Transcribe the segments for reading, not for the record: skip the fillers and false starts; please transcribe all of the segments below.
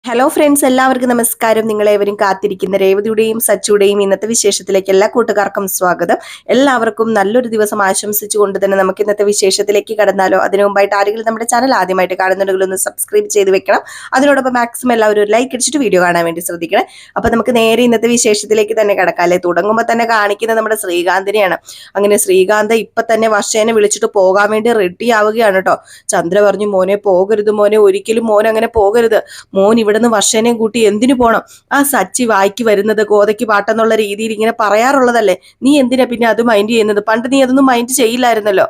Hello friends, എല്ലാവർക്കും നമസ്കാരം. നിങ്ങളേവരും കാത്തിരിക്കുന്ന രേവതിയുടെയും സച്ചുടെയും ഇന്നത്തെ വിശേഷത്തിലേക്ക് എല്ലാ കൂട്ടുകാർക്കും സ്വാഗതം. എല്ലാവർക്കും നല്ലൊരു ദിവസം ആശംസിച്ചുകൊണ്ട് തന്നെ നമുക്ക് ഇന്നത്തെ വിശേഷത്തിലേക്ക് കടന്നാലോ? അതിനു മുമ്പായിട്ട് ആരെങ്കിലും നമ്മുടെ ചാനൽ ആദ്യമായിട്ട് കാണുന്നുണ്ടെങ്കിൽ ഒന്ന് സബ്സ്ക്രൈബ് ചെയ്ത് വെക്കണം. അതിനോടൊപ്പം മാക്സിമം എല്ലാവരും ഒരു ലൈക്ക് അടിച്ചിട്ട് വീഡിയോ കാണാൻ വേണ്ടി ശ്രദ്ധിക്കണം. അപ്പൊ നമുക്ക് നേരെ ഇന്നത്തെ വിശേഷത്തിലേക്ക് തന്നെ കടക്കാം. അല്ലെ, തുടങ്ങുമ്പോൾ തന്നെ കാണിക്കുന്നത് നമ്മുടെ ശ്രീകാന്തിനെയാണ്. അങ്ങനെ ശ്രീകാന്ത് ഇപ്പൊ തന്നെ വർഷേനെ വിളിച്ചിട്ട് പോകാൻ വേണ്ടി റെഡി ആവുകയാണ് കേട്ടോ. ചന്ദ്ര പറഞ്ഞു, മോനെ പോകരുത് മോനെ, ഒരിക്കലും മോൻ അങ്ങനെ പോകരുത്. മോൻ ഇവിടുന്ന് വർഷേനെയും കൂട്ടി എന്തിനു പോണം? ആ സച്ചി വായിക്ക് വരുന്നത് ഗോതയ്ക്ക് പാട്ടെന്നുള്ള രീതിയിൽ ഇങ്ങനെ പറയാറുള്ളതല്ലേ, നീ എന്തിനാ പിന്നെ അത് മൈൻഡ് ചെയ്യുന്നത്? പണ്ട് നീ അതൊന്നും മൈൻഡ് ചെയ്യില്ലായിരുന്നല്ലോ.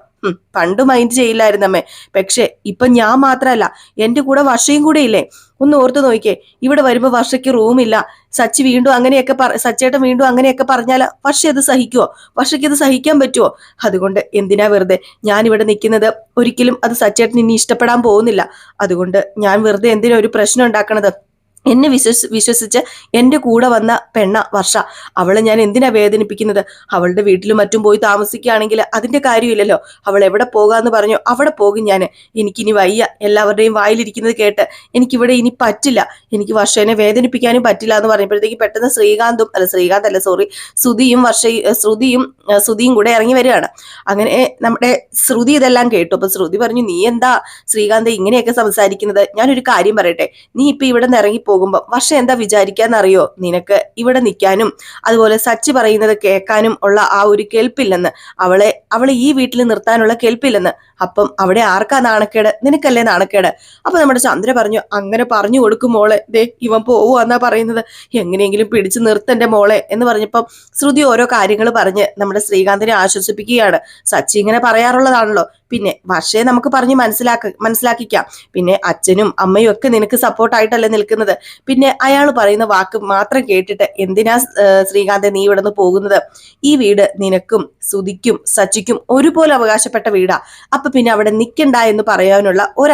പണ്ട് മൈൻഡ് ചെയ്യില്ലായിരുന്നമ്മേ. പക്ഷെ ഇപ്പൊ ഞാൻ മാത്രല്ല, എന്റെ കൂടെ വർഷയും കൂടെ ഇല്ലേ? ഒന്ന് ഓർത്തു നോക്കിയേ, ഇവിടെ വരുമ്പോ വർഷയ്ക്ക് റൂമില്ല, സച്ചി വീണ്ടും അങ്ങനെയൊക്കെ സച്ചേട്ടൻ വീണ്ടും അങ്ങനെയൊക്കെ പറഞ്ഞാൽ വർഷ അത് സഹിക്കുവോ? വർഷയ്ക്ക് അത് സഹിക്കാൻ പറ്റുമോ? അതുകൊണ്ട് എന്തിനാ വെറുതെ ഞാൻ ഇവിടെ നിൽക്കുന്നത്? ഒരിക്കലും അത് സച്ചേട്ടൻ ഇനി ഇഷ്ടപ്പെടാൻ പോകുന്നില്ല. അതുകൊണ്ട് ഞാൻ വെറുതെ എന്തിനാ ഒരു പ്രശ്നം ഉണ്ടാക്കണത്? എന്നെ വിശ്വസിച്ച് എൻ്റെ കൂടെ വന്ന പെണ്ണ വർഷ, അവളെ ഞാൻ എന്തിനാ വേദനിപ്പിക്കുന്നത്? അവളുടെ വീട്ടിലും മറ്റും പോയി താമസിക്കുകയാണെങ്കിൽ അതിന്റെ കാര്യമില്ലല്ലോ. അവൾ എവിടെ പോകാന്ന് പറഞ്ഞോ അവിടെ പോകും ഞാൻ. എനിക്കിനി വയ്യ എല്ലാവരുടെയും വായിലിരിക്കുന്നത് കേട്ട്. എനിക്കിവിടെ ഇനി പറ്റില്ല. എനിക്ക് വർഷേനെ വേദനിപ്പിക്കാനും പറ്റില്ല എന്ന് പറഞ്ഞപ്പോഴത്തേക്ക് പെട്ടെന്ന് ശ്രുതിയും കൂടെ ഇറങ്ങി വരികയാണ്. അങ്ങനെ നമ്മുടെ ശ്രുതി ഇതെല്ലാം കേട്ടു. അപ്പൊ ശ്രുതി പറഞ്ഞു, നീ എന്താ ശ്രീകാന്ത് ഇങ്ങനെയൊക്കെ സംസാരിക്കുന്നത്? ഞാനൊരു കാര്യം പറയട്ടെ, നീ ഇപ്പൊ ഇവിടെ നിന്ന് ഇറങ്ങി പോകുമ്പോ വർഷ എന്താ വിചാരിക്കാന്നറിയോ? നിനക്ക് ഇവിടെ നിൽക്കാനും അതുപോലെ സച്ചി പറയുന്നത് കേൾക്കാനും ഉള്ള ആ ഒരു കെൽപ്പില്ലെന്ന്, അവളെ ഈ വീട്ടിൽ നിർത്താനുള്ള കെൽപ്പില്ലെന്ന്. അപ്പം അവിടെ ആർക്കാ നാണക്കേട്? നിനക്കല്ലേ നാണക്കേട്? അപ്പൊ നമ്മുടെ ചന്ദ്ര പറഞ്ഞു, അങ്ങനെ പറഞ്ഞു കൊടുക്കും മോളെ, ദേ ഇവൻ പോവുകയെന്നാ പറയുന്നത്, എങ്ങനെയെങ്കിലും പിടിച്ചു നിർത്തന്റെ മോളെ എന്ന് പറഞ്ഞപ്പം ശ്രുതി ഓരോ കാര്യങ്ങൾ പറഞ്ഞ് നമ്മുടെ ശ്രീകാന്തിനെ ആശ്വസിപ്പിക്കുകയാണ്. സച്ചി ഇങ്ങനെ പറയാറുള്ളതാണല്ലോ, പിന്നെ വർഷയെ നമുക്ക് പറഞ്ഞ് മനസ്സിലാക്കിക്കാം. പിന്നെ അച്ഛനും അമ്മയും ഒക്കെ നിനക്ക് സപ്പോർട്ടായിട്ടല്ലേ നിൽക്കുന്നത്. പിന്നെ അയാൾ പറയുന്ന വാക്ക് മാത്രം കേട്ടിട്ട് എന്തിനാ ശ്രീകാന്ത് നീ ഇവിടെ നിന്ന് പോകുന്നത്? ഈ വീട് നിനക്കും സുധിക്കും സച്ചിക്കും ഒരുപോലെ അവകാശപ്പെട്ട വീടാ. അപ്പൊ പിന്നെ അവിടെ നിൽക്കണ്ട എന്ന് പറയാനുള്ള ഒരു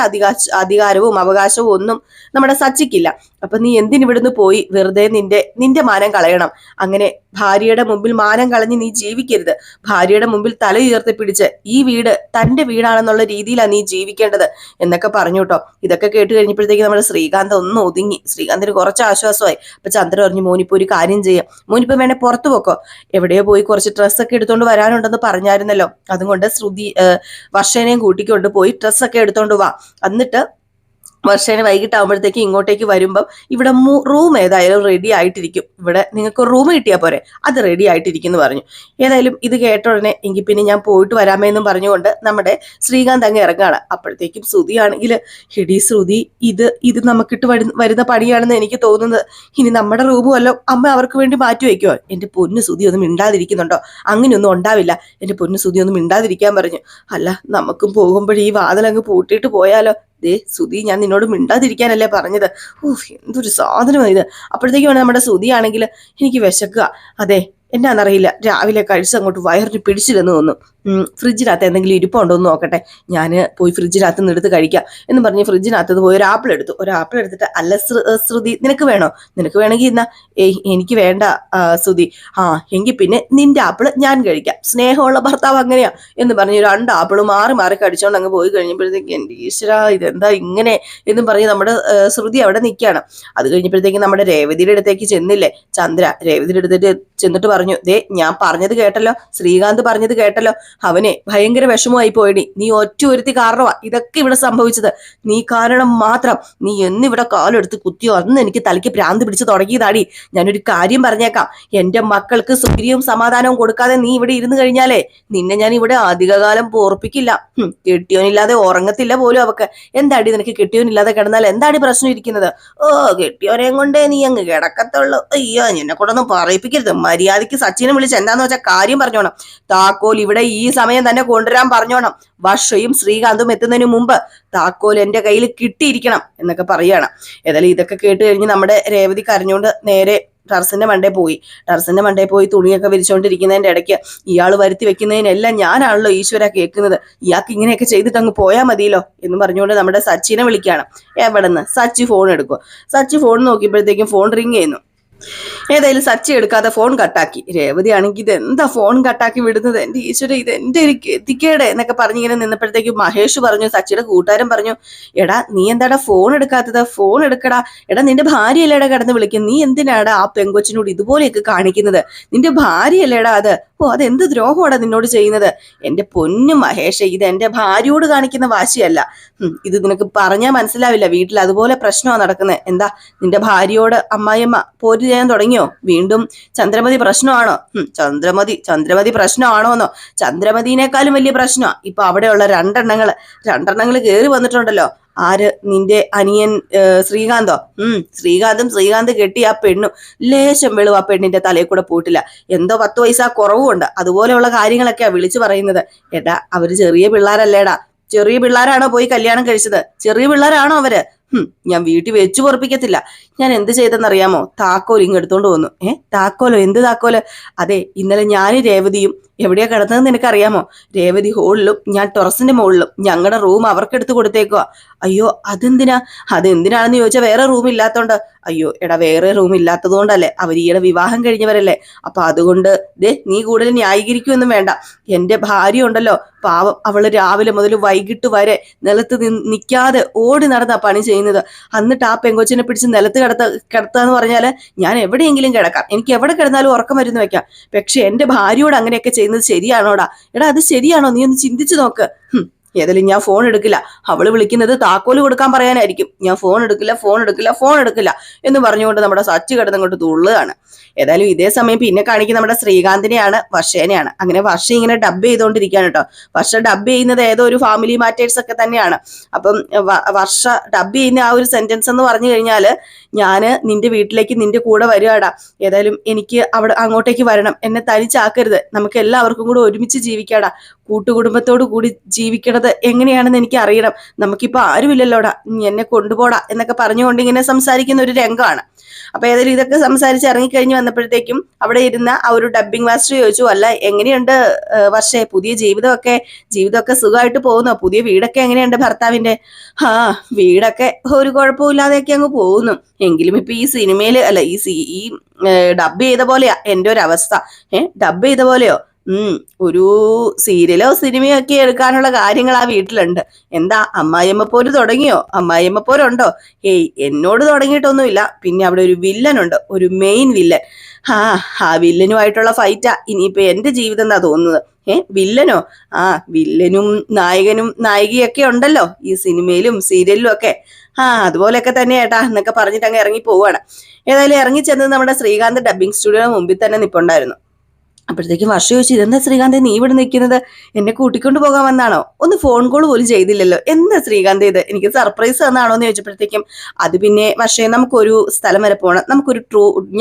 അധികാരവും അവകാശവും ഒന്നും നമ്മുടെ സച്ചിക്കില്ല. അപ്പൊ നീ എന്തിനിവിടുന്ന് പോയി വെറുതെ നിന്റെ മാനം കളയണം? അങ്ങനെ ഭാര്യയുടെ മുമ്പിൽ മാനം കളഞ്ഞ് നീ ജീവിക്കരുത്. ഭാര്യയുടെ മുമ്പിൽ തല ഉയർത്തി പിടിച്ച് ഈ വീട് തന്റെ വീടാണെന്നുള്ള രീതിയിലാണ് നീ ജീവിക്കേണ്ടത് എന്നൊക്കെ പറഞ്ഞു കേട്ടോ. ഇതൊക്കെ കേട്ട് കഴിഞ്ഞപ്പോഴത്തേക്ക് നമ്മുടെ ശ്രീകാന്ത് ഒന്ന് ഒതുങ്ങി. ശ്രീകാന്തിന് കുറച്ച് ആശ്വാസമായി. അപ്പൊ ചന്ദ്ര പറഞ്ഞു, മോനിപ്പോ ഒരു കാര്യം ചെയ്യാം, മോനിപ്പോ വേണേ പുറത്തു പോക്കോ, എവിടെയോ പോയി കുറച്ച് ഡ്രസ്സൊക്കെ എടുത്തോണ്ട് വരാനുണ്ടെന്ന് പറഞ്ഞായിരുന്നല്ലോ. അതുകൊണ്ട് വർഷേനെയും കൂട്ടിക്കൊണ്ട് പോയി ഡ്രസ്സൊക്കെ എടുത്തോണ്ട് വാ. എന്നിട്ട് വർഷേനെ വൈകിട്ടാകുമ്പോഴത്തേക്ക് ഇങ്ങോട്ടേക്ക് വരുമ്പം ഇവിടെ റൂം ഏതായാലും റെഡി ആയിട്ടിരിക്കും. ഇവിടെ നിങ്ങൾക്ക് റൂം കിട്ടിയാൽ പോരെ, അത് റെഡി ആയിട്ടിരിക്കും എന്ന് പറഞ്ഞു. ഏതായാലും ഇത് കേട്ട ഉടനെ എങ്കിൽ പിന്നെ ഞാൻ പോയിട്ട് വരാമേന്നും പറഞ്ഞുകൊണ്ട് നമ്മുടെ ശ്രീകാന്ത് അങ്ങ് ഇറങ്ങാണ്. അപ്പോഴത്തേക്കും ശ്രുതിയാണെങ്കിൽ, ഹിഡി ശ്രുതി, ഇത് നമുക്കിട്ട് വരുന്ന പണിയാണെന്ന് എനിക്ക് തോന്നുന്നത്. ഇനി നമ്മുടെ റൂമും വല്ലോ അമ്മ അവർക്ക് വേണ്ടി മാറ്റി വയ്ക്കുമോ? എൻ്റെ പൊന്നു ശ്രുതി ഒന്നും മിണ്ടാതിരിക്കുന്നുണ്ടോ? അങ്ങനെയൊന്നും ഉണ്ടാവില്ല, എൻ്റെ പൊന്നു ശ്രുതി ഒന്നും മിണ്ടാതിരിക്കാൻ പറഞ്ഞു. അല്ല, നമുക്കും പോകുമ്പോൾ ഈ വാതിലങ്ങ് പൂട്ടിയിട്ട് പോയാലോ? ദേ സുധി, ഞാൻ നിന്നോട് മിണ്ടാതിരിക്കാനല്ലേ പറഞ്ഞത്. എന്തൊരു സാധനമാണ് ഇത്. അപ്പോഴത്തേക്കും നമ്മുടെ സുധിയാണെങ്കിൽ, എനിക്ക് വിശക്കുക, അതെ എന്നാന്നറിയില്ല, രാവിലെ കഴിച്ചങ്ങോട്ട് വയറിന് പിടിച്ചില്ലെന്ന് തോന്നുന്നു. ഫ്രിഡ്ജിനകത്ത് എന്തെങ്കിലും ഇരിപ്പുണ്ടോ എന്ന് നോക്കട്ടെ, ഞാൻ പോയി ഫ്രിഡ്ജിനകത്ത് നിന്ന് എടുത്ത് കഴിക്കാം എന്ന് പറഞ്ഞ് ഫ്രിഡ്ജിനകത്ത് നിന്ന് പോയി ഒരു ആപ്പിൾ എടുത്തിട്ട്, അല്ല ശ്രുതി, നിനക്ക് വേണോ? നിനക്ക് വേണമെങ്കിൽ എന്നാ, എനിക്ക് വേണ്ട ശ്രുതി. എങ്കിൽ പിന്നെ നിന്റെ ആപ്പിള് ഞാൻ കഴിക്കാം, സ്നേഹമുള്ള ഭർത്താവ് അങ്ങനെയാ എന്ന് പറഞ്ഞ് 2 ആപ്പിള് മാറി മാറി കടിച്ചോണ്ട് അങ്ങ് പോയി കഴിഞ്ഞപ്പോഴത്തേക്ക്, എൻ്റെ ഈശ്വരാ ഇതെന്താ ഇങ്ങനെ എന്ന് പറഞ്ഞ് നമ്മുടെ ശ്രുതി അവിടെ നിൽക്കുകയാണ്. അത് കഴിഞ്ഞപ്പോഴത്തേക്ക് നമ്മുടെ രേവതിയുടെ അടുത്തേക്ക് ചെന്നില്ലേ ചന്ദ്ര, രേവതിയുടെ അടുത്തേക്ക് ചെന്നിട്ട് പറഞ്ഞു, ദേ ഞാൻ പറഞ്ഞത് കേട്ടല്ലോ, ശ്രീകാന്ത് പറഞ്ഞത് കേട്ടല്ലോ, അവനെ ഭയങ്കര വിഷമമായി പോയടി, നീ ഒറ്റ ഒരുത്തി കാരണമാ ഇതൊക്കെ ഇവിടെ സംഭവിച്ചത്. നീ കാരണം മാത്രം, നീ എന്നിവിടെ കാലെടുത്ത് കുത്തിയോ അന്ന് എനിക്ക് തലയ്ക്ക് ഭ്രാന്ത് പിടിച്ച് തുടങ്ങിയതാടി. ഞാനൊരു കാര്യം പറഞ്ഞേക്കാം, എൻ്റെ മക്കൾക്ക് സൗകര്യവും സമാധാനവും കൊടുക്കാതെ നീ ഇവിടെ ഇരുന്ന് കഴിഞ്ഞാലേ നിന്നെ ഞാൻ ഇവിടെ അധികകാലം പോർപ്പിക്കില്ല. കെട്ടിയോനില്ലാതെ ഉറങ്ങത്തില്ല പോലും അവക്ക്. എന്താടി നിനക്ക് കെട്ടിയോനില്ലാതെ കിടന്നാൽ എന്താടി പ്രശ്നം ഇരിക്കുന്നത്? കെട്ടിയോനെ കൊണ്ടേ നീ അങ്ങ് കിടക്കത്തുള്ളൂ. അയ്യോ, എന്നെ കൊണ്ടൊന്നും പറയിപ്പിക്കരുത്. മര്യാദയ്ക്ക് സച്ചിനെ വിളിച്ച് എന്താന്ന് വെച്ചാൽ കാര്യം പറഞ്ഞോണം. താക്കോൽ ഇവിടെ ഈ സമയം തന്നെ കൊണ്ടുവരാൻ പറഞ്ഞോണം. വർഷയും ശ്രീകാന്തും എത്തുന്നതിന് മുമ്പ് താക്കോൽ എന്റെ കയ്യിൽ കിട്ടിയിരിക്കണം എന്നൊക്കെ പറയാണ്. ഏതായാലും ഇതൊക്കെ കേട്ട് കഴിഞ്ഞ് നമ്മുടെ രേവതി കരഞ്ഞുകൊണ്ട് നേരെ ടെറസിന്റെ മണ്ടേ പോയി തുണിയൊക്കെ വിരിച്ചോണ്ടിരിക്കുന്നതിന്റെ ഇടയ്ക്ക്, ഇയാൾ വരുത്തി വെക്കുന്നതിനെല്ലാം ഞാനാണല്ലോ ഈശ്വര കേൾക്കുന്നത്, ഇയാൾക്ക് ഇങ്ങനെയൊക്കെ ചെയ്തിട്ട് അങ്ങ് പോയാൽ മതിയല്ലോ എന്ന് പറഞ്ഞുകൊണ്ട് നമ്മുടെ സച്ചിനെ വിളിക്കുകയാണ്. എവിടെ നിന്ന്? സച്ചി ഫോൺ എടുക്കുക. സച്ചി ഫോൺ നോക്കിയപ്പോഴത്തേക്കും ഫോൺ റിങ് ചെയ്യുന്നു. ഏതായാലും സച്ചി എടുക്കാതെ ഫോൺ കട്ടാക്കി. രേവതി ആണെങ്കിൽ ഇത് എന്താ ഫോൺ കട്ടാക്കി വിടുന്നത്, എന്റെ ഈശ്വര ഇത് എന്റെ ഒരു ഗതികേട് എന്നൊക്കെ പറഞ്ഞിങ്ങനെ നിന്നപ്പോഴത്തേക്കും മഹേഷ് പറഞ്ഞു, സച്ചിയുടെ കൂട്ടുകാരൻ പറഞ്ഞു, എടാ നീ എന്താടാ ഫോൺ എടുക്കാത്തത്, ഫോൺ എടുക്കടാ, എടാ നിന്റെ ഭാര്യയല്ലേടാ കിടന്ന് വിളിക്കുന്നത്, നീ എന്തിനാടാ ആ പെങ്കൊച്ചിനോട് ഇതുപോലെയൊക്കെ കാണിക്കുന്നത്, നിന്റെ ഭാര്യയല്ലേടാ അത്, ഓ അതെന്ത് ദ്രോഹമാടാ നിന്നോട് ചെയ്യുന്നത്. എന്റെ പൊന്നു മഹേഷ്, ഇത് എന്റെ ഭാര്യയോട് കാണിക്കുന്ന വാശിയല്ല, ഇത് നിനക്ക് പറഞ്ഞാൽ മനസ്സിലാവില്ല, വീട്ടിൽ അതുപോലെ പ്രശ്നമാണ് നടക്കുന്നത്. എന്താ നിന്റെ ഭാര്യയോട് അമ്മായിയമ്മ പോര് ചെയ്യാൻ തുടങ്ങിയോ, വീണ്ടും ചന്ദ്രമതി പ്രശ്നമാണോ? ചന്ദ്രമതി പ്രശ്നമാണോന്നോ, ചന്ദ്രമതിനേക്കാളും വലിയ പ്രശ്നമാണ് ഇപ്പൊ അവിടെയുള്ള രണ്ടെണ്ണങ്ങള് കേറി വന്നിട്ടുണ്ടല്ലോ. ആര്? നിന്റെ അനിയൻ ശ്രീകാന്തോ? ശ്രീകാന്ത് കെട്ടി ആ പെണ്ണു ലേശം വെളിവ് ആ പെണ്ണിന്റെ തലയിൽ കൂടെ പോയിട്ടില്ല, എന്തോ 10 പൈസ കുറവുണ്ട്, അതുപോലെയുള്ള കാര്യങ്ങളൊക്കെയാ വിളിച്ചു പറയുന്നത്. എടാ അവര് ചെറിയ പിള്ളേരല്ലേടാ, ചെറിയ പിള്ളേരാണോ പോയി കല്യാണം കഴിച്ചത്, ചെറിയ പിള്ളേരാണോ അവര്? ഞാൻ വീട്ടിൽ വെച്ചു പൊറപ്പിക്കത്തില്ല. ഞാൻ എന്ത് ചെയ്തെന്നറിയാമോ, താക്കോൽ ഇങ്ങെടുത്തോണ്ട് വന്നു. താക്കോലോ? എന്ത് താക്കോല്? അതെ, ഇന്നലെ ഞാനും രേവതിയും എവിടെയാ കിടന്നതെന്ന് നിനക്കറിയാമോ? രേവതി ഹോളിലും ഞാൻ ടെറസിന്റെ മുകളിലും, ഞങ്ങളുടെ റൂം അവർക്കെടുത്ത് കൊടുത്തേക്കുക. അയ്യോ അതെന്തിനാണെന്ന് ചോദിച്ചാൽ വേറെ റൂം ഇല്ലാത്തോണ്ട്. അയ്യോ എടാ, വേറെ റൂം ഇല്ലാത്തത് കൊണ്ടല്ലേ, അവർ ഈയിടെ വിവാഹം കഴിഞ്ഞവരല്ലേ, അപ്പൊ അതുകൊണ്ട് നീ കൂടുതൽ ന്യായീകരിക്കൊന്നും വേണ്ട. എന്റെ ഭാര്യ ഉണ്ടല്ലോ പാവം, അവള് രാവിലെ മുതൽ വൈകിട്ട് വരെ നിലത്ത് നിൽക്കാതെ ഓടി നടന്നാ പണി ചെയ്യുന്നത്. എന്നിട്ട് ആ പെങ്കൊച്ചിനെ പിടിച്ച് നിലത്ത് കിടത്താന്ന് പറഞ്ഞാല് ഞാൻ എവിടെയെങ്കിലും കിടക്കാം, എനിക്ക് എവിടെ കിടന്നാലും ഉറക്കം വരുന്ന വെക്കാം. പക്ഷെ എന്റെ ഭാര്യയോട് അങ്ങനെയൊക്കെ ചെയ്യുന്നത് ശരിയാണോടാ? എടാ അത് ശരിയാണോ? നീ ഒന്ന് ചിന്തിച്ചു നോക്ക്. ഏതായാലും ഞാൻ ഫോൺ എടുക്കില്ല, അവള് വിളിക്കുന്നത് താക്കോല് കൊടുക്കാൻ പറയാനായിരിക്കും. ഞാൻ ഫോൺ എടുക്കില്ല എന്ന് പറഞ്ഞുകൊണ്ട് നമ്മുടെ സച്ചി കിടന്നങ്ങോട്ട് തുള്ളുകയാണ്. ഏതായാലും ഇതേ സമയം പിന്നെ കാണിക്കുന്ന നമ്മുടെ ശ്രീകാന്തിനെയാണ്, വർഷേനെയാണ്. അങ്ങനെ വർഷ ഇങ്ങനെ ഡബ് ചെയ്തുകൊണ്ടിരിക്കുകയാണ് കേട്ടോ. വർഷ ഡബ് ചെയ്യുന്നത് ഏതോ ഒരു ഫാമിലി മാറ്റേഴ്സ് ഒക്കെ തന്നെയാണ്. അപ്പം വർഷ ഡബ് ചെയ്യുന്ന ആ ഒരു സെന്റൻസ് എന്ന് പറഞ്ഞു കഴിഞ്ഞാല്, ഞാന് നിന്റെ വീട്ടിലേക്ക് നിന്റെ കൂടെ വരികയാടാ, ഏതായാലും എനിക്ക് അവിടെ അങ്ങോട്ടേക്ക് വരണം, എന്നെ തനിച്ചാക്കരുത്, നമുക്ക് എല്ലാവർക്കും കൂടെ ഒരുമിച്ച് ജീവിക്കാടാ, കൂട്ടുകുടുംബത്തോടു കൂടി ജീവിക്കണത് എങ്ങനെയാണെന്ന് എനിക്ക് അറിയണം, നമുക്കിപ്പോ ആരുമില്ലല്ലോടാ, എന്നെ കൊണ്ടുപോടാ എന്നൊക്കെ പറഞ്ഞുകൊണ്ട് ഇങ്ങനെ സംസാരിക്കുന്ന ഒരു രംഗമാണ്. അപ്പൊ ഏതായാലും ഇതൊക്കെ സംസാരിച്ച് ഇറങ്ങിക്കഴിഞ്ഞ് വന്നപ്പോഴത്തേക്കും അവിടെ ഇരുന്ന ആ ഒരു ഡബ്ബിംഗ് മാസ്റ്റർ ചോദിച്ചു, അല്ല എങ്ങനെയുണ്ട് വർഷേ, പുതിയ ജീവിതമൊക്കെ സുഖമായിട്ട് പോകുന്നോ, പുതിയ വീടൊക്കെ എങ്ങനെയുണ്ട് ഭർത്താവിന്റെ? വീടൊക്കെ ഒരു കുഴപ്പമില്ലാതെയൊക്കെ അങ്ങ് പോകുന്നു, എങ്കിലും ഇപ്പൊ ഈ സിനിമയില് അല്ല ഈ ഡബ് ചെയ്ത പോലെയാ എന്റെ ഒരു അവസ്ഥ. ഡബ് ചെയ്ത പോലെയോ? ഒരു സീരിയലോ സിനിമയോ ഒക്കെ എടുക്കാനുള്ള കാര്യങ്ങൾ ആ വീട്ടിലുണ്ട്. എന്താ അമ്മായിയമ്മ പോര് തുടങ്ങിയോ? അമ്മായിയമ്മ പോരുണ്ടോ? എന്നോട് തുടങ്ങിയിട്ടൊന്നുമില്ല. പിന്നെ അവിടെ ഒരു വില്ലനുണ്ട്, ഒരു മെയിൻ വില്ലൻ. ആ വില്ലനുമായിട്ടുള്ള ഫൈറ്റാ ഇനിയിപ്പൊ എന്റെ ജീവിതം എന്നാ തോന്നുന്നത്. വില്ലനോ? വില്ലനും നായകനും നായികയൊക്കെ ഉണ്ടല്ലോ ഈ സിനിമയിലും സീരിയലിലും ഒക്കെ. അതുപോലെയൊക്കെ തന്നെ ഏട്ടാ എന്നൊക്കെ പറഞ്ഞിട്ട് അങ്ങ് ഇറങ്ങി പോവാണ്. ഏതായാലും ഇറങ്ങി ചെന്നത് നമ്മുടെ ശ്രീകാന്ത് ഡബ്ബിംഗ് സ്റ്റുഡിയോയുടെ മുമ്പിൽ തന്നെ നിപ്പുണ്ടായിരുന്നു. അപ്പോഴത്തേക്കും വർഷ ചോദിച്ചു, ഇതെന്താ ശ്രീകാന്ത് നീ ഇവിടെ നിൽക്കുന്നത്, എന്നെ കൂട്ടിക്കൊണ്ട് പോകാൻ വന്നാണോ? ഒന്ന് ഫോൺ കോൾ പോലും ചെയ്തില്ലല്ലോ, എന്താ ശ്രീകാന്ത് ഇത്, എനിക്ക് സർപ്രൈസ് തന്നാണോ എന്ന് ചോദിച്ചപ്പോഴത്തേക്കും, അത് പിന്നെ വർഷേ നമുക്കൊരു സ്ഥലം വരെ പോകണം,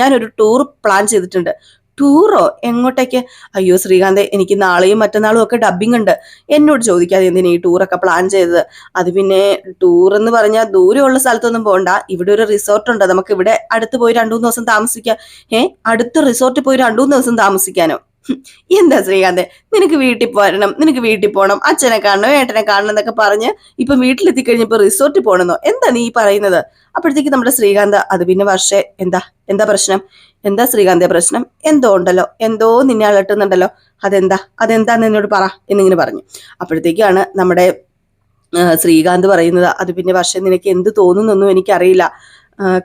ഞാനൊരു ടൂർ പ്ലാൻ ചെയ്തിട്ടുണ്ട്. ടൂറോ? എങ്ങോട്ടേക്ക്? അയ്യോ ശ്രീകാന്ത്, എനിക്ക് നാളെയും മറ്റന്നാളും ഒക്കെ ഡബ്ബിംഗ് ഉണ്ട്, എന്നോട് ചോദിക്കാതെ എന്തിനാ ഈ ടൂറൊക്കെ പ്ലാൻ ചെയ്തത്? അത് പിന്നെ ടൂർ എന്ന് പറഞ്ഞാൽ ദൂരെയുള്ള സ്ഥലത്തൊന്നും പോകണ്ട, ഇവിടെ ഒരു റിസോർട്ട് ഉണ്ട്, നമുക്ക് ഇവിടെ അടുത്ത് പോയി 2-3 ദിവസം താമസിക്കാം. അടുത്ത റിസോർട്ടിൽ പോയി 2-3 ദിവസം താമസിക്കാനോ? എന്താ ശ്രീകാന്ത്, നിനക്ക് വീട്ടിൽ പോകണം, അച്ഛനെ കാണണം, ഏട്ടനെ കാണണം എന്നൊക്കെ പറഞ്ഞ് ഇപ്പൊ വീട്ടിലെത്തിക്കഴിഞ്ഞപ്പോ റിസോർട്ടിൽ പോകണമെന്നോ? എന്താ നീ പറയുന്നത്? അപ്പോഴത്തേക്ക് നമ്മുടെ ശ്രീകാന്ത്, അത് പിന്നെ വർഷേ എന്താ പ്രശ്നം? എന്താ ശ്രീകാന്തിന്റെ പ്രശ്നം? എന്തോ ഉണ്ടല്ലോ, എന്തോ നിന്നെ അലട്ടുന്നുണ്ടല്ലോ, അതെന്താന്ന് എന്നോട് പറ എന്നിങ്ങനെ പറഞ്ഞു. അപ്പോഴത്തേക്കാണ് നമ്മുടെ ശ്രീകാന്ത് പറയുന്നത്, അത് പിന്നെ വർഷേ നിനക്ക് എന്ത് തോന്നുന്നൊന്നും എനിക്കറിയില്ല,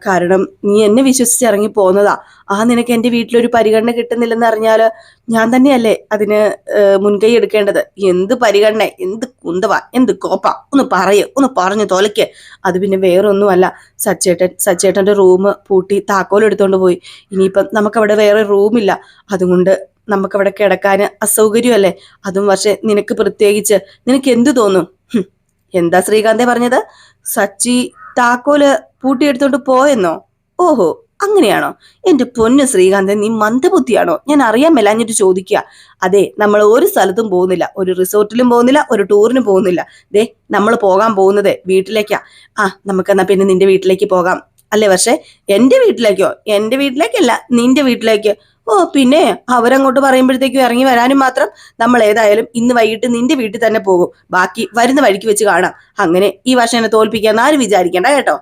കാരണം നീ എന്നെ വിശ്വസിച്ച് ഇറങ്ങി പോന്നതാ, നിനക്ക് എന്റെ വീട്ടിലൊരു പരിഗണന കിട്ടുന്നില്ലെന്ന് അറിഞ്ഞാല് ഞാൻ തന്നെയല്ലേ അതിന് മുൻകൈ എടുക്കേണ്ടത്. എന്ത് പരിഗണന, എന്ത് കുന്തവ, എന്ത് കോപ്പ, ഒന്ന് പറഞ്ഞു തോലയ്ക്ക്. അത് പിന്നെ വേറൊന്നുമല്ല, സച്ചേട്ടന്റെ റൂം പൂട്ടി താക്കോൽ എടുത്തോണ്ട് പോയി, ഇനിയിപ്പം നമുക്കവിടെ വേറെ റൂമില്ല, അതുകൊണ്ട് നമുക്കവിടെ കിടക്കാൻ അസൗകര്യമല്ലേ, അതും പക്ഷെ നിനക്ക് പ്രത്യേകിച്ച്, നിനക്ക് എന്ത് തോന്നും? എന്താ ശ്രീകാന്തെ പറഞ്ഞത്? സച്ചി താക്കോല് പൂട്ടിയെടുത്തോണ്ട് പോയെന്നോ? ഓഹോ അങ്ങനെയാണോ? എന്റെ പൊന്ന് ശ്രീകാന്തൻ, നീ മന്ദബുദ്ധിയാണോ? ഞാൻ അറിയാൻ മേലാഞ്ഞിട്ട് ചോദിക്കുക. അതെ, നമ്മൾ ഒരു സ്ഥലത്തും പോകുന്നില്ല, ഒരു റിസോർട്ടിലും പോകുന്നില്ല, ഒരു ടൂറിനും പോകുന്നില്ല. നമ്മൾ പോകാൻ പോകുന്നത് വീട്ടിലേക്കാ. നമുക്കെന്നാ പിന്നെ നിന്റെ വീട്ടിലേക്ക് പോകാം. അല്ലേ പക്ഷെ എന്റെ വീട്ടിലേക്കോ? എന്റെ വീട്ടിലേക്കല്ല, നിന്റെ വീട്ടിലേക്ക്. പിന്നെ അവരങ്ങോട്ട് പറയുമ്പോഴത്തേക്കും ഇറങ്ങി വരാനും മാത്രം നമ്മൾ ഏതായാലും ഇന്ന് വൈകിട്ട് നിന്റെ വീട്ടിൽ തന്നെ പോകും, ബാക്കി വരുന്ന വഴിക്ക് വെച്ച് കാണാം. അങ്ങനെ ഈ വർഷം എന്നെ തോൽപ്പിക്കാന്ന് ആരും വിചാരിക്കണ്ട കേട്ടോ.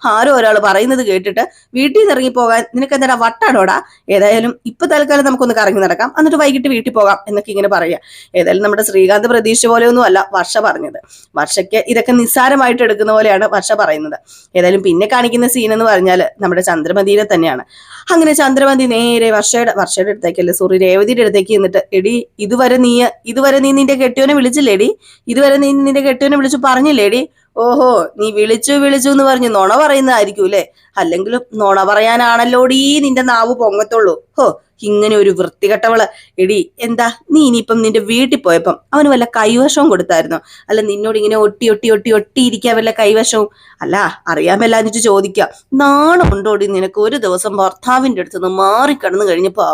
ആരോ ഒരാൾ പറയുന്നത് കേട്ടിട്ട് വീട്ടിൽ നിന്ന് ഇറങ്ങി പോകാൻ നിനക്ക് എന്താ വട്ടാണോടാ? ഏതായാലും ഇപ്പൊ തൽക്കാലം നമുക്കൊന്ന് കറങ്ങി നടക്കാം, എന്നിട്ട് വൈകിട്ട് വീട്ടിൽ പോകാം എന്നൊക്കെ ഇങ്ങനെ പറയാം. ഏതായാലും നമ്മുടെ ശ്രീകാന്ത് പ്രതീക്ഷ പോലെയൊന്നും അല്ല വർഷ പറഞ്ഞത്. വർഷയ്ക്ക് ഇതൊക്കെ നിസ്സാരമായിട്ട് എടുക്കുന്ന പോലെയാണ് വർഷ പറയുന്നത്. ഏതായാലും പിന്നെ കാണിക്കുന്ന സീൻ എന്ന് പറഞ്ഞാൽ നമ്മുടെ ചന്ദ്രമതിയിലെ തന്നെയാണ്. അങ്ങനെ ചന്ദ്രമതി നേരെ വർഷയുടെ അടുത്തേക്കല്ലേ, സോറി, രേവതിയുടെ അടുത്തേക്ക് എന്നിട്ട്, എടി ഇതുവരെ നീ നിന്റെ കെട്ടിയോനെ വിളിച്ചില്ലേടി? ഇതുവരെ നീ നിന്റെ കെട്ടിയോനെ വിളിച്ചു പറഞ്ഞില്ലേടി? ഓഹോ, നീ വിളിച്ചു എന്ന് പറഞ്ഞ് നുണ പറയുന്നതായിരിക്കും അല്ലേ? അല്ലെങ്കിലും നുണ പറയാനാണല്ലോടീ നിന്റെ നാവ് പൊങ്ങത്തുള്ളൂ. ഹോ, ഇങ്ങനെ ഒരു വൃത്തികെട്ടവള്. എടി എന്താ നീ ഇനിയിപ്പം നിന്റെ വീട്ടിൽ പോയപ്പം അവന് വല്ല കൈവശവും കൊടുത്തായിരുന്നോ? അല്ല നിന്നോട് ഇങ്ങനെ ഒട്ടി ഇരിക്കാൻ വല്ല കൈവശവും? അല്ല അറിയാൻ മേലാഞ്ഞിട്ട് ചോദിക്കാം, നാണമുണ്ടോടി നിനക്ക്? ഒരു ദിവസം ഭർത്താവിന്റെ അടുത്തുനിന്ന് മാറിക്കിടന്നു കഴിഞ്ഞപ്പോ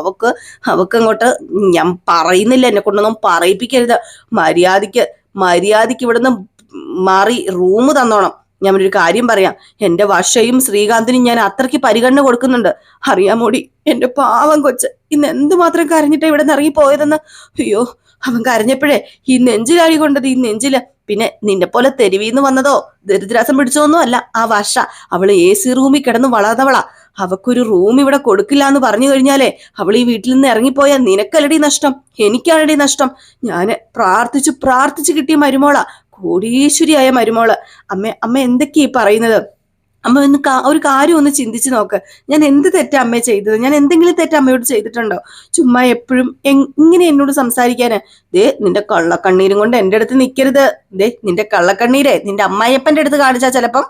അവക്കങ്ങോട്ട്, ഞാൻ പറയുന്നില്ല, എന്നെ കൊണ്ടൊന്നും പറയിപ്പിക്കരുത്, മര്യാദയ്ക്ക് ഇവിടുന്ന് മാറി റൂം തന്നോണം. ഞാൻ ഒരു കാര്യം പറയാം, എന്റെ വർഷയും ശ്രീകാന്തിനും ഞാൻ അത്രയ്ക്ക് പരിഗണന കൊടുക്കുന്നുണ്ട്, അറിയാമോടി? എന്റെ പാവം കൊച്ച് ഇന്ന് എന്തുമാത്രം കരഞ്ഞിട്ടാ ഇവിടെ നിന്ന് ഇറങ്ങിപ്പോയതെന്ന്. അയ്യോ, അവൻ കരഞ്ഞപ്പോഴേ ഈ നെഞ്ചിലാഴി കൊണ്ടത്, ഈ നെഞ്ചില്. പിന്നെ നിന്നെ പോലെ തെരുവീന്ന് വന്നതോ ദരിദ്രാസം പിടിച്ചോന്നും അല്ല ആ വർഷ. അവള് AC റൂമിൽ കിടന്ന് വളർന്നവളാ. അവക്കൊരു റൂം ഇവിടെ കൊടുക്കില്ല എന്ന് പറഞ്ഞു കഴിഞ്ഞാലേ അവൾ ഈ വീട്ടിൽ നിന്ന് ഇറങ്ങിപ്പോയാൽ നിനക്കല്ലടി നഷ്ടം, എനിക്കാണടി നഷ്ടം. ഞാന് പ്രാർത്ഥിച്ചു കിട്ടിയ മരുമോളാ, കോടീശ്വരിയായ മരുമോള്. അമ്മ എന്തൊക്കെയാ പറയുന്നത്? അമ്മ ഒരു കാര്യം ഒന്ന് ചിന്തിച്ചു നോക്ക്. ഞാൻ എന്ത് തെറ്റാ അമ്മ ചെയ്തത്? ഞാൻ എന്തെങ്കിലും തെറ്റ് അമ്മയോട് ചെയ്തിട്ടുണ്ടോ? ചുമ്മാ എപ്പോഴും ഇങ്ങനെ എന്നോട് സംസാരിക്കാന്. ദേ നിന്റെ കള്ളക്കണ്ണീരും കൊണ്ട് എന്റെ അടുത്ത് നിൽക്കരുത്. ദേ നിന്റെ കള്ളക്കണ്ണീരെ നിന്റെ അമ്മായിയപ്പന്റെ അടുത്ത് കാണിച്ചാൽ ചിലപ്പം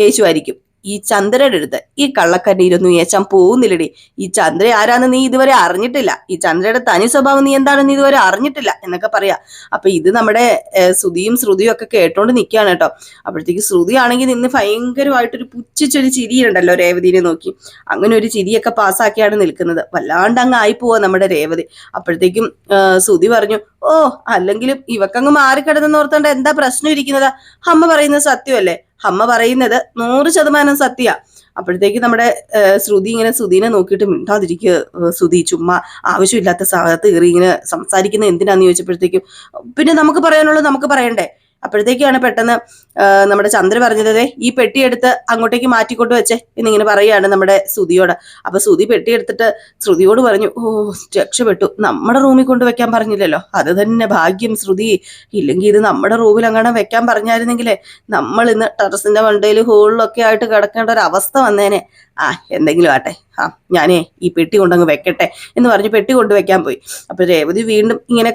യേശുവായിരിക്കും. ഈ ചന്ദ്രയുടെ അടുത്ത് ഈ കള്ളക്കണ്ണീരൊന്നും ഏച്ചാൻ പോകുന്നില്ലടി. ഈ ചന്ദ്ര ആരാന്ന് നീ ഇതുവരെ അറിഞ്ഞിട്ടില്ല, ഈ ചന്ദ്രയുടെ തനി സ്വഭാവം നീ എന്താണെന്ന് ഇതുവരെ അറിഞ്ഞിട്ടില്ല എന്നൊക്കെ പറയാ. അപ്പൊ ഇത് നമ്മുടെ ശ്രുതിയും ഒക്കെ കേട്ടോണ്ട് നിൽക്കുകയാണ് കേട്ടോ. അപ്പോഴത്തേക്ക് ശ്രുതി ആണെങ്കിൽ നിന്ന് ഭയങ്കരമായിട്ടൊരു പുച്ഛിച്ചൊരു ചിരിയുണ്ടല്ലോ രേവതിനെ നോക്കി. അങ്ങനെ ഒരു ചിരിയൊക്കെ പാസ്സാക്കിയാണ് നിൽക്കുന്നത്. വല്ലാണ്ട് അങ്ങ് ആയിപ്പോവാ നമ്മുടെ രേവതി. അപ്പോഴത്തേക്കും ശ്രുതി പറഞ്ഞു, ഓ അല്ലെങ്കിലും ഇവക്കങ്ങ് മാറിക്കിടന്നെന്ന് ഓർത്തോണ്ട് എന്താ പ്രശ്നം ഇരിക്കുന്നത്? അമ്മ പറയുന്നത് സത്യമല്ലേ? അമ്മ പറയുന്നത് 100% സത്യ. അപ്പോഴത്തേക്ക് നമ്മുടെ ശ്രുതി ഇങ്ങനെ ശ്രുതിനെ നോക്കിയിട്ട്, മിണ്ടാതിരിക്കുക ശ്രുതി, ചുമ്മാ ആവശ്യമില്ലാത്ത സ്ഥലത്ത് കയറി ഇങ്ങനെ സംസാരിക്കുന്നത് എന്തിനാന്ന് ചോദിച്ചപ്പോഴത്തേക്കും, പിന്നെ നമുക്ക് പറയാനുള്ളത് നമുക്ക് പറയണ്ടേ? അപ്പോഴത്തേക്കാണ് പെട്ടെന്ന് നമ്മുടെ ചന്ദ്ര പറഞ്ഞത്, ഈ പെട്ടിയെടുത്ത് അങ്ങോട്ടേക്ക് മാറ്റിക്കൊണ്ട് വെച്ചേ എന്നിങ്ങനെ പറയുകയാണ് നമ്മുടെ ശ്രുതിയോട്. അപ്പൊ ശ്രുതി പെട്ടിയെടുത്തിട്ട് ശ്രുതിയോട് പറഞ്ഞു, ഓ രക്ഷപ്പെട്ടു, നമ്മുടെ റൂമിൽ കൊണ്ട് വെക്കാൻ പറഞ്ഞില്ലല്ലോ, അത് തന്നെ ഭാഗ്യം ശ്രുതി. ഇല്ലെങ്കിൽ ഇത് നമ്മുടെ റൂമിൽ അങ്ങനെ വെക്കാൻ പറഞ്ഞായിരുന്നെങ്കിലേ നമ്മൾ ഇന്ന് ടെറസിന്റെ മണ്ടയിൽ ഹോളിലൊക്കെ ആയിട്ട് കിടക്കേണ്ട ഒരു അവസ്ഥ വന്നേനെ. എന്തെങ്കിലും ആട്ടെ, ഞാനേ ഈ പെട്ടി കൊണ്ടങ്ങ് വെക്കട്ടെ എന്ന് പറഞ്ഞ് പെട്ടി കൊണ്ടുവെക്കാൻ പോയി. അപ്പൊ രേവതി വീണ്ടും ഇങ്ങനെ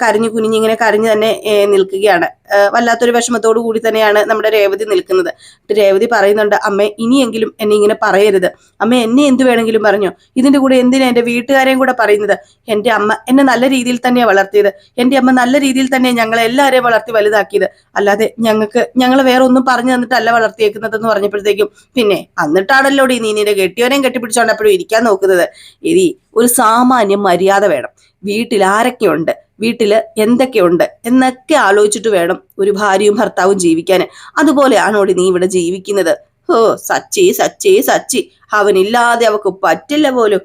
ഇങ്ങനെ കരഞ്ഞു തന്നെ നിൽക്കുകയാണ്. വല്ലാത്തൊരു വിഷമത്തോടു കൂടി തന്നെയാണ് നമ്മുടെ രേവതി നിൽക്കുന്നത്. രേവതി പറയുന്നുണ്ട്, അമ്മേ ഇനിയെങ്കിലും എന്നെ ഇങ്ങനെ പറയരുത്. അമ്മ എന്നെ എന്ത് വേണമെങ്കിലും പറഞ്ഞോ, ഇതിന്റെ കൂടെ എന്തിനാ എന്റെ വീട്ടുകാരെയും കൂടെ പറയുന്നത്? എന്റെ അമ്മ എന്നെ നല്ല രീതിയിൽ തന്നെയാണ് വളർത്തിയത്, എന്റെ അമ്മ നല്ല രീതിയിൽ തന്നെ ഞങ്ങളെ എല്ലാവരെയും വളർത്തി വലുതാക്കിയത്, അല്ലാതെ ഞങ്ങളെ വേറെ ഒന്നും പറഞ്ഞു തന്നിട്ടല്ല വളർത്തിയേക്കുന്നതെന്ന് പറഞ്ഞപ്പോഴത്തേക്കും, പിന്നെ എന്നിട്ടാണല്ലോടി നീ നിന്റെ കെട്ടിയോനെയും കെട്ടിപ്പിടിച്ചോണ്ടപ്പോഴും ഇരിക്കാൻ നോക്കുന്നത്. ഇനി ഒരു സാമാന്യ മര്യാദ വേണം. വീട്ടിൽ ആരൊക്കെയുണ്ട്, വീട്ടില് എന്തൊക്കെയുണ്ട് എന്നൊക്കെ ആലോചിച്ചിട്ട് വേണം ഒരു ഭാര്യയും ഭർത്താവും ജീവിക്കാൻ. അതുപോലെയാണോടി നീ ഇവിടെ ജീവിക്കുന്നത്? ഓ സച്ചി അവനില്ലാതെ അവക്ക് പറ്റില്ല പോലും.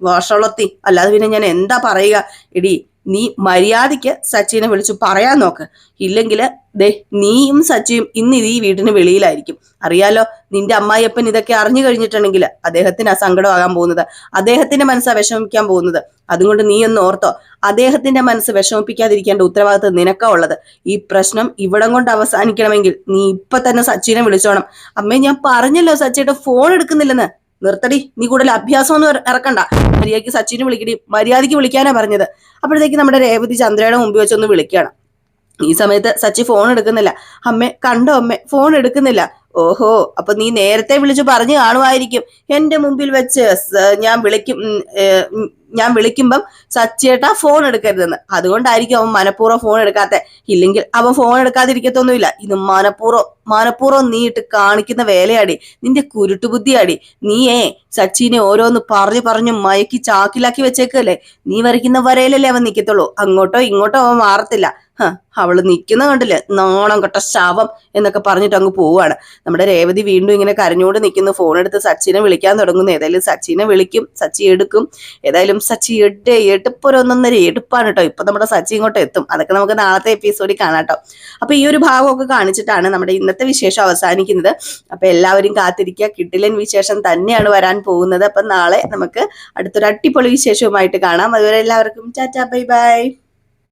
വഷളത്തി, അല്ലാതെ പിന്നെ ഞാൻ എന്താ പറയുക? എടി നീ മര്യാദയ്ക്ക് സച്ചിനെ വിളിച്ചു പറയാൻ നോക്ക്. ഇല്ലെങ്കിൽ ദേ നീയും സച്ചിയും ഇന്ന് ഈ വീടിന് വെളിയിലായിരിക്കും. അറിയാലോ, നിന്റെ അമ്മായിയപ്പൻ ഇതൊക്കെ അറിഞ്ഞു കഴിഞ്ഞിട്ടുണ്ടെങ്കിൽ അദ്ദേഹത്തിന് സങ്കടമാകാൻ പോകുന്നത്, അദ്ദേഹത്തിന്റെ മനസ്സാ വിഷമിക്കാൻ പോകുന്നത്. അതുകൊണ്ട് നീ ഒന്ന് ഓർത്തോ, അദ്ദേഹത്തിന്റെ മനസ്സ് വിഷമിപ്പിക്കാതിരിക്കേണ്ട ഉത്തരവാദിത്വം നിനക്കാ ഉള്ളത്. ഈ പ്രശ്നം ഇവിടം കൊണ്ട് അവസാനിക്കണമെങ്കിൽ നീ ഇപ്പൊ തന്നെ സച്ചിനെ വിളിച്ചോണം. അമ്മേ ഞാൻ പറഞ്ഞല്ലോ സച്ചിയുടെ ഫോൺ എടുക്കുന്നില്ലെന്ന്. നിർത്തടി, നീ കൂടുതൽ അഭ്യാസമൊന്നും ഇറക്കണ്ട. മര്യാദയ്ക്ക് സച്ചിനെ വിളിക്കടി, മര്യാദയ്ക്ക് വിളിക്കാനാ പറഞ്ഞത്. അപ്പോഴത്തേക്ക് നമ്മുടെ രേവതി ചന്ദ്രയുടെ മുമ്പിൽ വെച്ചൊന്ന് വിളിക്കുകയാണ്. ഈ സമയത്ത് സച്ചി ഫോൺ എടുക്കുന്നില്ല. അമ്മേ കണ്ടോ അമ്മേ, ഫോൺ എടുക്കുന്നില്ല. ഓഹോ, അപ്പൊ നീ നേരത്തെ വിളിച്ചു പറഞ്ഞു കാണുമായിരിക്കും, എന്റെ മുമ്പിൽ വെച്ച് ഞാൻ വിളിക്കുമ്പം സച്ചിയേട്ടാ ഫോൺ എടുക്കരുതെന്ന്. അതുകൊണ്ടായിരിക്കും അവൻ മനഃപൂർവ്വം ഫോൺ എടുക്കാത്ത. ഇല്ലെങ്കിൽ അവൻ ഫോൺ എടുക്കാതിരിക്കത്തൊന്നുമില്ല. ഇത് മനഃപൂർവ്വം നീ ഇട്ട് കാണിക്കുന്ന വേലയാടി, നിന്റെ കുരുട്ടുബുദ്ധിയാടി. നീയേ സച്ചിനെ ഓരോന്ന് പറഞ്ഞു മയക്കി ചാക്കിലാക്കി വെച്ചേക്കല്ലേ. നീ വരയ്ക്കുന്ന വരയിലല്ലേ അവൻ നിൽക്കത്തുള്ളൂ, അങ്ങോട്ടോ ഇങ്ങോട്ടോ അവൻ മാറത്തില്ല. അവള് നിൽക്കുന്ന കണ്ടില്ലേ, നാണം കെട്ട ശവം എന്നൊക്കെ പറഞ്ഞിട്ട് അങ്ങ് പോവാണ്. നമ്മുടെ രേവതി വീണ്ടും ഇങ്ങനെ കരഞ്ഞോണ്ട് നിൽക്കുന്നു. ഫോൺ എടുത്ത് സച്ചിനെ വിളിക്കാൻ തുടങ്ങുന്നു. ഏതായാലും സച്ചിനെ വിളിക്കും, സച്ചി എടുക്കും. ഏതായാലും എന്തായാലും സച്ചി എടുപ്പൊരു 1.5 എടുപ്പാണ് കേട്ടോ. ഇപ്പൊ നമ്മുടെ സച്ചി ഇങ്ങോട്ട് എത്തും. അതൊക്കെ നമുക്ക് നാളത്തെ എപ്പിസോഡിൽ കാണാം കേട്ടോ. അപ്പൊ ഈ ഒരു ഭാഗമൊക്കെ കാണിച്ചിട്ടാണ് നമ്മുടെ ഇന്നത്തെ വിശേഷം അവസാനിക്കുന്നത്. അപ്പൊ എല്ലാവരും കാത്തിരിക്കുക, കിടിലൻ വിശേഷം തന്നെയാണ് വരാൻ പോകുന്നത്. അപ്പൊ നാളെ നമുക്ക് അടുത്തൊരു അടിപൊളി വിശേഷവുമായിട്ട് കാണാം. അതുവരെ എല്ലാവർക്കും ടാറ്റാ, ബൈ ബൈ.